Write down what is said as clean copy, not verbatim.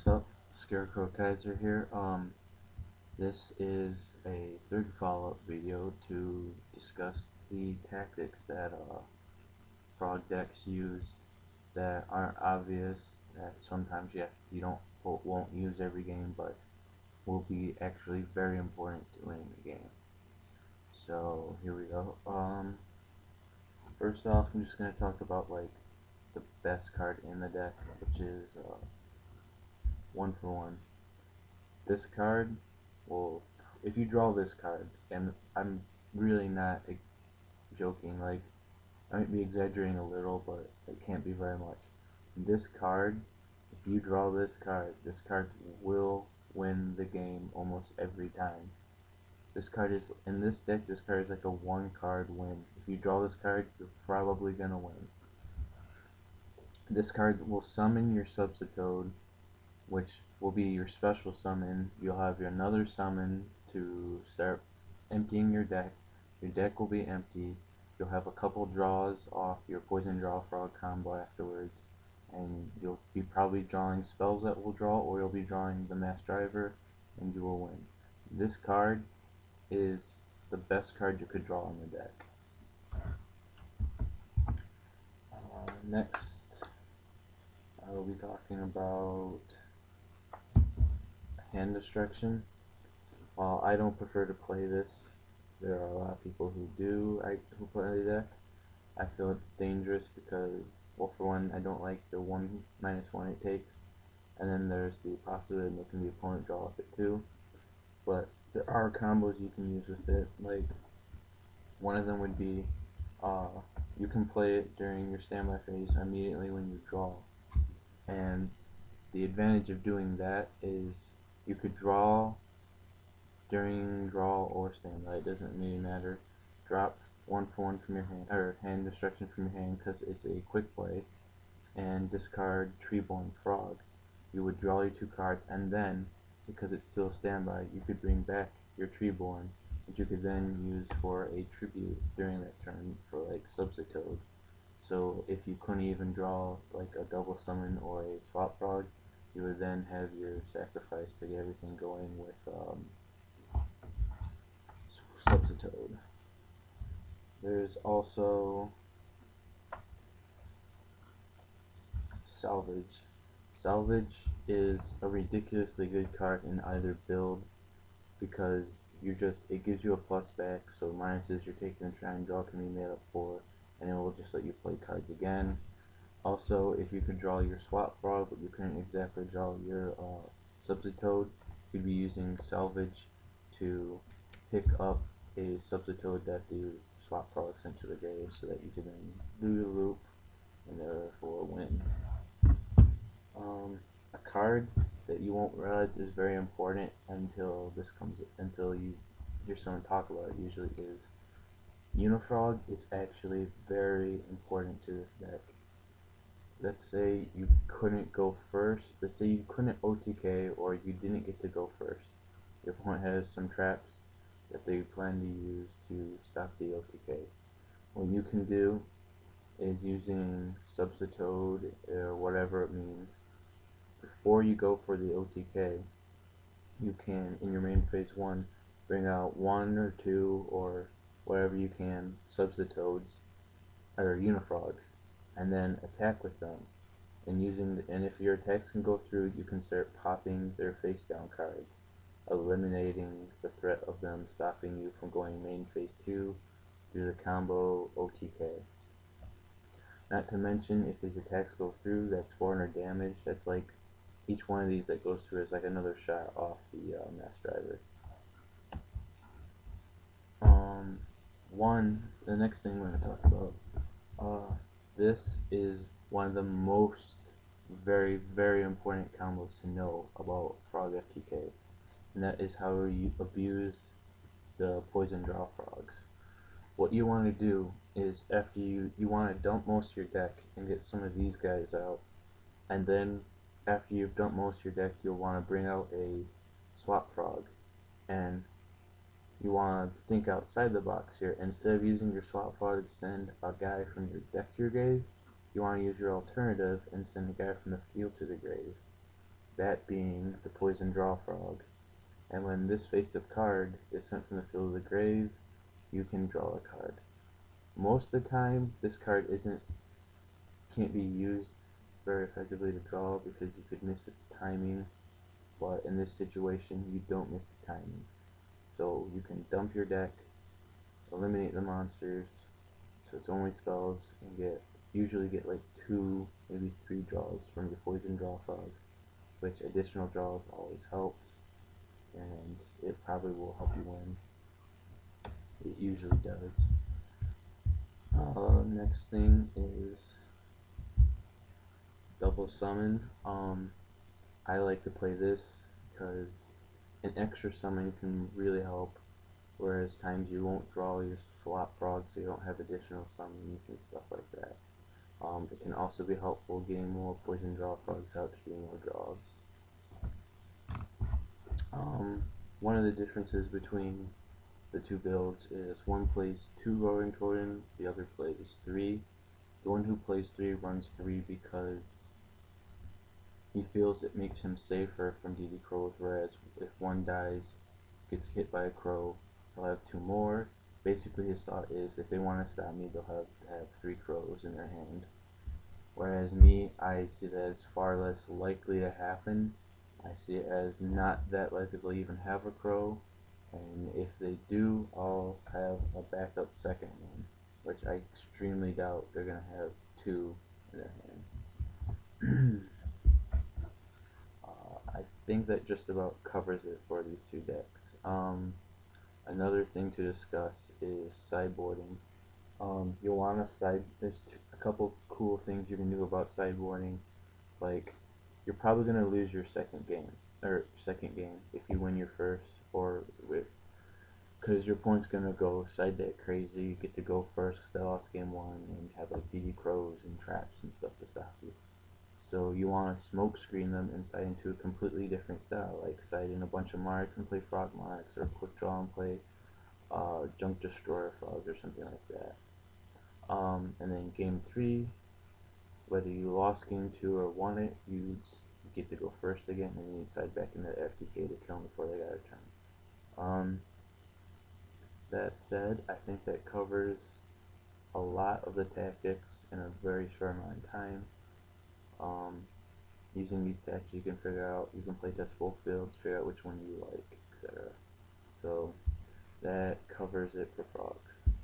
So, Scarecrow Kaiser here. This is a third follow-up video to discuss the tactics that frog decks use that aren't obvious, that sometimes you won't use every game, but will be actually very important to winning the game. So here we go. First off, I'm just gonna talk about like the best card in the deck, which is 1 for 1. This card will, if you draw this card, and I'm really not joking, like, I might be exaggerating a little, but it can't be very much. This card, if you draw this card will win the game almost every time. This card is, in this deck, this card is like a 1 card win. If you draw this card, you're probably gonna win. This card will summon your Substitute, which will be your special summon. You'll have your another summon to start emptying your deck. Your deck will be empty. You'll have a couple draws off your Poison Draw Frog combo afterwards, and you'll be probably drawing spells that will draw, or you'll be drawing the Mass Driver, and you will win. This card is the best card you could draw in the deck. Next, I will be talking about hand destruction. While I don't prefer to play this, there are a lot of people who do who play the deck. I feel it's dangerous because, well, for one, I don't like the 1/1 it takes, and then there's the possibility of making the opponent draw off it too. But there are combos you can use with it. Like, one of them would be you can play it during your standby phase immediately when you draw. And the advantage of doing that is you could draw during draw or standby, it doesn't really matter. Drop 1/1 from your hand, or hand destruction from your hand, because it's a quick play, and discard Treeborn Frog. You would draw your 2 cards, and then, because it's still standby, you could bring back your Treeborn, which you could then use for a tribute during that turn for like Substitute. So if you couldn't even draw like a double summon or a swap frog, you would then have your sacrifice to get everything going with Substitute. There's also Salvage. Salvage is a ridiculously good card in either build because it gives you a plus back, so minuses you're taking and trying draw can be made up for, and it will just let you play cards again. Also, if you could draw your swap frog but you couldn't exactly draw your Substitute, you'd be using Salvage to pick up a Substitute that the swap frog sent to the grave, so that you can then do the loop and therefore win. A card that you won't realize is very important until you hear someone talk about it usually is Unifrog is actually very important to this deck. Let's say you couldn't go first. Let's say you couldn't OTK, or you didn't get to go first. Your opponent has some traps that they plan to use to stop the OTK. What you can do is, using Substitute or whatever it means, before you go for the OTK, you can, in your main phase 1, bring out 1 or 2 or whatever you can Substitutes or Unifrogs, and then attack with them. And if your attacks can go through, you can start popping their face down cards, eliminating the threat of them stopping you from going main phase 2 through the combo OTK. Not to mention, if these attacks go through, that's 400 damage. That's like, each one of these that goes through is like another shot off the Mass Driver. The next thing we're going to talk about, this is one of the most very, very important combos to know about Frog FTK, and that is how you abuse the Poison Draw Frogs. What you want to do is, after you want to dump most of your deck and get some of these guys out, and then after you've dumped most of your deck, you'll want to bring out a Swap Frog, and you want to think outside the box here. Instead of using your Swap Frog to send a guy from your deck to your grave, you want to use your alternative and send a guy from the field to the grave. that being the Poison Draw Frog. And when this face-up card is sent from the field to the grave, you can draw a card. Most of the time, this card can't be used very effectively to draw because you could miss its timing, but in this situation, you don't miss the timing. So you can dump your deck, eliminate the monsters, so it's only spells, and usually get like 2, maybe 3 draws from your Poison Draw Frogs, which additional draws always helps, and it probably will help you win. It usually does. Next thing is double summon. I like to play this because an extra summon can really help, whereas times you won't draw your slot frogs, so you don't have additional summons and stuff like that. It can also be helpful getting more poison draw frogs out to getting more draws. One of the differences between the two builds is one plays 2 Roaring Totem, the other plays 3. The one who plays 3 runs 3 because he feels it makes him safer from DD crows, whereas if one dies, gets hit by a crow, he'll have 2 more. Basically his thought is if they want to stop me, they'll have to have 3 crows in their hand. Whereas me, I see that as far less likely to happen. I see it as not that likely they'll even have a crow, and if they do, I'll have a backup second one, which I extremely doubt they're going to have 2 in their hand. I think that just about covers it for these 2 decks. Another thing to discuss is sideboarding. You'll want to there's a couple cool things you can do about sideboarding. Like, you're probably going to lose your second game if you win your first, or because your opponent's going to go side deck crazy, get to go first because they lost game 1, and have like DD crows and traps and stuff to stop you. So you want to smoke screen them and side into a completely different style, like side in a bunch of marks and play frog marks, or quick draw and play junk destroyer frogs or something like that. And then game 3, whether you lost game 2 or won it, you get to go first again, and you side back into Ftk to kill them before they got a turn. That said, I think that covers a lot of the tactics in a very short amount of time. Using these tactics, you can play test both fields, figure out which one you like, etc. So that covers it for frogs.